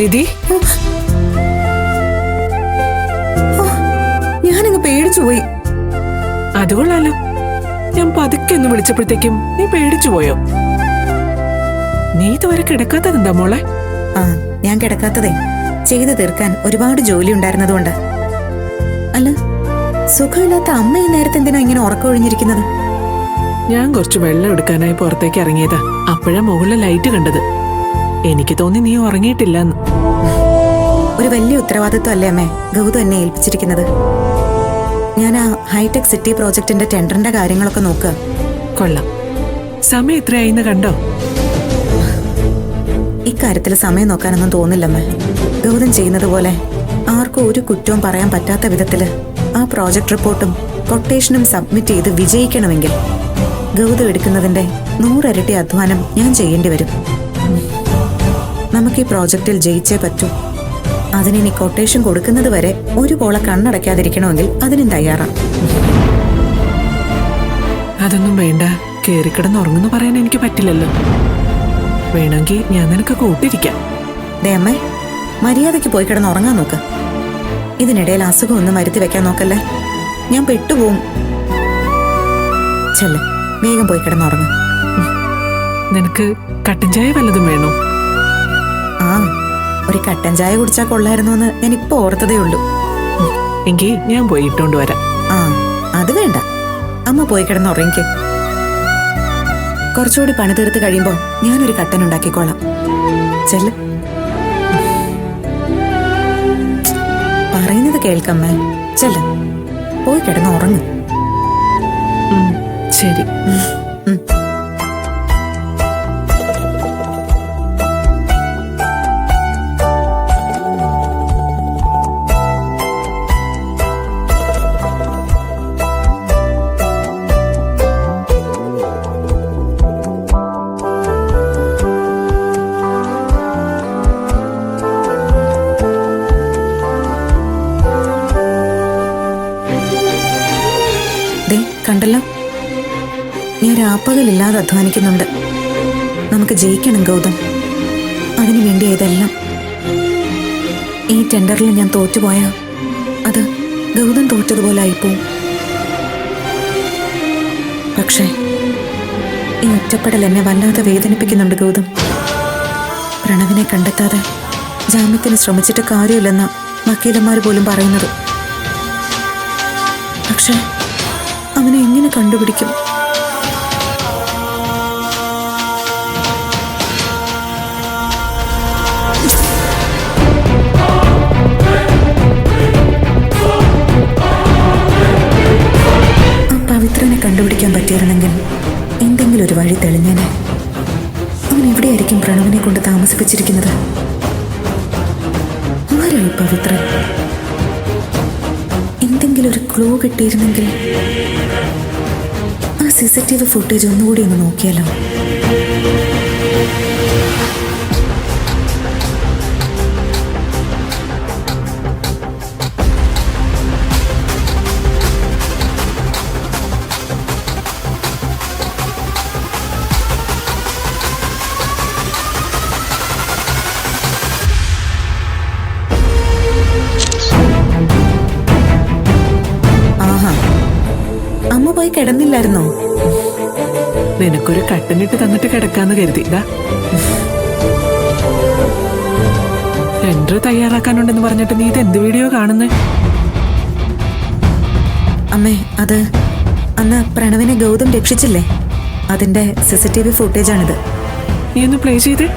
വിധി. ഞാനങ്ങ് പേടിച്ചു പോയി. അതുകൊള്ളാലോ, ഞാൻ പതുക്കെ ഒന്ന് വിളിച്ചപ്പോഴത്തേക്കും നീ പേടിച്ചു പോയോ? നീ ഇതുവരെ കിടക്കാത്തതെന്താ മോളെ? ഞാൻ കിടക്കാത്തതേ ചെയ്തു തീർക്കാൻ ഒരുപാട് ജോലി ഉണ്ടായിരുന്നതുകൊണ്ട്. അല്ല, സുഖമില്ലാത്ത അമ്മ ഈ നേരത്തെ എന്തിനാ ഇങ്ങനെ ഉറക്കമൊഴിഞ്ഞിരിക്കുന്നത്? ഞാൻ കുറച്ച് വെള്ളം എടുക്കാനായി പുറത്തേക്ക് ഇറങ്ങിയതാ. അപ്പോഴാ മുകളിലെ ലൈറ്റ് കണ്ടത്. എനിക്ക് തോന്നി നീ ഉറങ്ങിയിട്ടില്ലെന്ന്. ഒരു വലിയ ഉത്തരവാദിത്വം അല്ലേ അമ്മേ ഗൗതം എന്നെ ഏൽപ്പിച്ചിരിക്കുന്നത്. ഞാൻ ആ ഹൈടെക് സിറ്റി പ്രോജക്ടിന്റെ ടെൻഡറിന്റെ കാര്യങ്ങളൊക്കെ നോക്കുക. കൊള്ളാം. സമയം എത്രയായിന്ന് കണ്ടോ? ഇക്കാര്യത്തിൽ സമയം നോക്കാനൊന്നും തോന്നില്ലമ്മേ. ഗൗതം ചെയ്യുന്നത് പോലെ ആർക്കും ഒരു കുറ്റവും പറയാൻ പറ്റാത്ത വിധത്തില് ആ പ്രോജക്ട് റിപ്പോർട്ടും കൊട്ടേഷനും സബ്മിറ്റ് ചെയ്ത് വിജയിക്കണമെങ്കിൽ ഗൗതം എടുക്കുന്നതിന്റെ 100 ഇരട്ടി അധ്വാനം ഞാൻ ചെയ്യേണ്ടി വരും. നമുക്ക് ഈ പ്രോജക്റ്റിൽ ജയിച്ചേ പറ്റൂ. അതിനി കൊട്ടേഷൻ കൊടുക്കുന്നത് വരെ ഒരു പോളെ കണ്ണടയ്ക്കാതിരിക്കണമെങ്കിൽ അതിനും തയ്യാറാണ്. അതൊന്നും വേണ്ട. കേറിക്കിടന്ന് ഉറങ്ങുന്നു പറയാൻ എനിക്ക് പറ്റില്ലല്ലോ. വേണമെങ്കിൽ ഞാൻ നിനക്ക് കൂട്ടിരിക്കാം. ദേ അമ്മേ, മര്യാദയ്ക്ക് പോയി കിടന്ന് ഉറങ്ങാൻ നോക്ക്. ഇതിനിടയിൽ അസുഖം ഒന്നും വരുത്തി വെക്കാൻ നോക്കല്ലേ. ഞാൻ പെട്ടുപോകും. ചെല്ല്, വേഗം പോയി കിടന്നുറങ്ങും. നിനക്ക് കട്ടൻ ചായ വല്ലതും വേണോ? ആ, ഒരു കട്ടൻ ചായ കുടിച്ചാ കൊള്ളായിരുന്നു എന്ന് ഞാൻ ഇപ്പൊ ഓർത്തതേ ഉള്ളൂ. എങ്കിൽ ഞാൻ പോയി ഇട്ടോണ്ട് വരാം. ആ, അത് വേണ്ട. അമ്മ പോയി കിടന്നുറങ്ങിക്ക്. കുറച്ചുകൂടി പണി തീർത്ത് കഴിയുമ്പോ ഞാനൊരു കട്ടൻ ഉണ്ടാക്കിക്കോളാം. ചെല്ല്. പറയുന്നത് കേൾക്കമ്മേ. ചെല്ല്, പോയി കിടന്നുറങ്ങും. ശരി. കണ്ടല്ലോ, ഞാൻ രാപ്പകലില്ലാതെ അധ്വാനിക്കുന്നുണ്ട്. നമുക്ക് ജയിക്കണം ഗൗതം. അതിനു വേണ്ടി ഇതെല്ലാം. ഈ ടെൻഡറിൽ ഞാൻ തോറ്റുപോയാ അത് ഗൗതം തോറ്റതുപോലെ ആയിപ്പോവും. പക്ഷേ ഈ ഒറ്റപ്പെടൽ എന്നെ വല്ലാതെ വേദനിപ്പിക്കുന്നുണ്ട് ഗൗതം. പ്രണവിനെ കണ്ടെത്താതെ ജാമ്യത്തിന് ശ്രമിച്ചിട്ട് കാര്യമില്ലെന്ന വക്കീലന്മാർ പോലും പറയുന്നത്. പക്ഷേ അവനെ എങ്ങനെ കണ്ടുപിടിക്കും? ആ പവിത്രനെ കണ്ടുപിടിക്കാൻ പറ്റിയിരുന്നെങ്കിൽ എന്തെങ്കിലും ഒരു വഴി തെളിഞ്ഞേനെ. അവൻ എവിടെയായിരിക്കും പ്രണവിനെ കൊണ്ട് താമസിപ്പിച്ചിരിക്കുന്നത്? ആരായി പവിത്രൻ? എന്തെങ്കിലും ഒരു ക്ലൂ കിട്ടിയിരുന്നെങ്കിൽ. ആ CCTV ഫുട്ടേജ് ഒന്നുകൂടി ഒന്ന് നോക്കിയാലോ? അമ്മ പോയി കിടന്നില്ലായിരുന്നോ? നിനക്കൊരു കട്ടനിട്ട് തന്നിട്ട് കിടക്കാന്ന് കരുതിടാ. ടെൻഡർ തയ്യാറാക്കാനുണ്ടെന്ന് പറഞ്ഞിട്ട് നീ ഇത് എന്ത് വീഡിയോ കാണുന്നേ? അമ്മേ, അത് അന്ന് പ്രണവിനെ ഗൗതം രക്ഷിച്ചില്ലേ, അതിന്റെ CCTV ഫുട്ടേജാണിത്. നീ ഒന്ന് പ്ലേ ചെയ്തേ.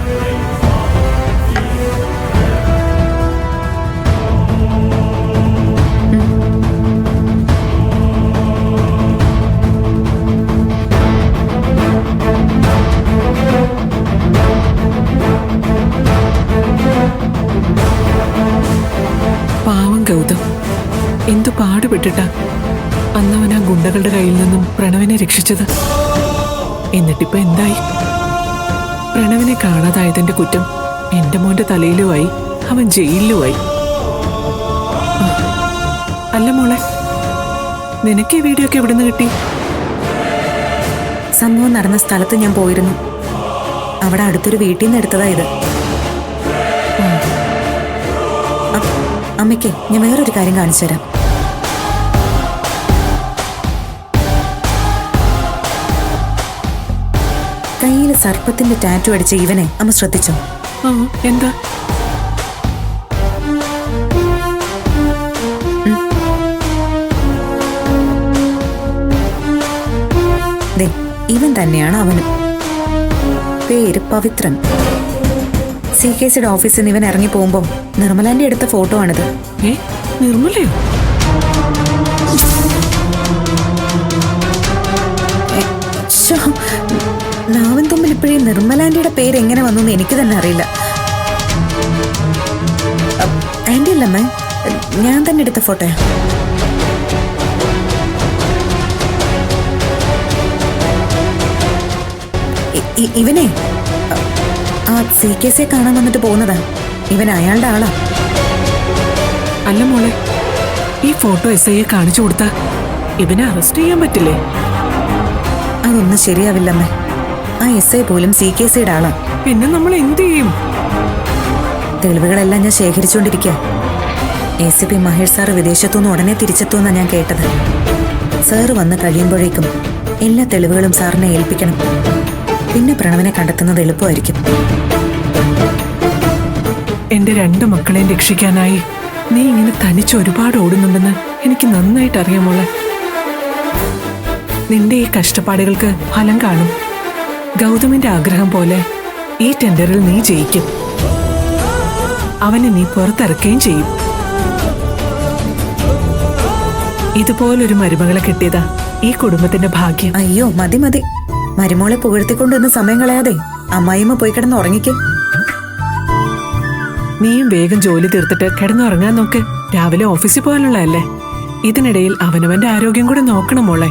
പാവം ഗൗതം എന്തു പാടുപെട്ടിട്ടാ അന്നവൻ ആ ഗുണ്ടകളുടെ കയ്യിൽ നിന്നും പ്രണവിനെ രക്ഷിച്ചത്. എന്നിട്ടിപ്പോ എന്തായി? പ്രണവിനെ കാണാതായതിന്റെ കുറ്റം എന്റെ മോന്റെ തലയിലുമായി, അവൻ ജയിലിലുമായി. അല്ല മോളെ, നിനക്ക് ഈ വീഡിയോ ഒക്കെ എവിടുന്ന് കിട്ടി? സംഭവം നടന്ന സ്ഥലത്ത് ഞാൻ പോയിരുന്നു. അവിടെ അടുത്തൊരു വീട്ടിൽ നിന്ന് എടുത്തതാ ഇത്. അമ്മയ്ക്ക് ഞാൻ വേറൊരു കാര്യം കാണിച്ചു തരാം. കയ്യിൽ സർപ്പത്തിന്റെ ടാറ്റു അടിച്ച ഇവനെ അമ്മ ശ്രദ്ധിച്ചോ? ആ, എന്താ? ദേ, ഇവൻ തന്നെയാണ് അവനും. പേര് പവിത്രൻ. CKCയുടെ ഓഫീസിൽ നിന്ന് ഇവൻ ഇറങ്ങി പോകുമ്പോ നിർമ്മലാന്റെ എടുത്ത ഫോട്ടോ ആണിത്. ഏ, നിർമ്മലയോ? നാവൻ തുമ്പിൽ ഇപ്പോഴേ നിർമ്മലാന്റിയുടെ പേര് എങ്ങനെ വന്നു എന്ന് എനിക്ക് തന്നെ അറിയില്ല. ആന്റി അല്ലമ്മേ, ഞാൻ തന്നെ എടുത്ത ഫോട്ടോയാ. ഇവനെ ആ CKCയെ കാണാൻ വന്നിട്ട് പോകുന്നതാ. ഇവൻ അയാളുടെ ആളാ. അല്ല മോളെ, ഈ ഫോട്ടോ SIയെ കാണിച്ചു കൊടുത്താ ഇവനെ അറസ്റ്റ് ചെയ്യാൻ പറ്റില്ലേ? അതൊന്നും ശരിയാവില്ലമ്മേ. ആ SI പോലും CKCയുടെ ആളാ. പിന്നെ നമ്മൾ എന്ത് ചെയ്യും? തെളിവുകളെല്ലാം ഞാൻ ശേഖരിച്ചുകൊണ്ടിരിക്കുക. ACP മഹേഷ് സാറ് വിദേശത്തുനിന്ന് ഉടനെ തിരിച്ചെത്തുമെന്നാണ് ഞാൻ കേട്ടത്. സാറ് വന്ന് കഴിയുമ്പോഴേക്കും എല്ലാ തെളിവുകളും സാറിനെ ഏൽപ്പിക്കണം. പിന്നെ പ്രണവനെ കണ്ടെത്തുന്നത് എളുപ്പമായിരിക്കും. എന്റെ 2 മക്കളെയും രക്ഷിക്കാനായി നീ ഇങ്ങനെ തനിച്ച് ഒരുപാട് ഓടുന്നുണ്ടെന്ന് എനിക്ക് നന്നായിട്ട് അറിയാം മോളെ. നിന്റെ ഈ കഷ്ടപ്പാടുകൾക്ക് ഫലം കാണും. ഗൗതമിന്റെ ആഗ്രഹം പോലെ ഈ ടെൻഡറിൽ നീ ജയിക്കും. അവനെ നീ പുറത്തിറക്കുകയും ചെയ്യും. ഇതുപോലൊരു മരുമകളെ കിട്ടിയതാ ഈ കുടുംബത്തിന്റെ ഭാഗ്യം. അയ്യോ മതി മതി, മരുമോളെ പുകഴ്ത്തിക്കൊണ്ടിരുന്ന് സമയം കളയാതെ അമ്മായിമ്മ പോയി കിടന്ന് ഉറങ്ങിക്ക്. നീയും വേഗം ജോലി തീർത്തിട്ട് കിടന്നുറങ്ങാൻ നോക്ക്. രാവിലെ ഓഫീസിൽ പോകാനുള്ളതല്ലേ. ഇതിനിടയിൽ അവനവന്റെ ആരോഗ്യം കൂടെ നോക്കണം മോളെ.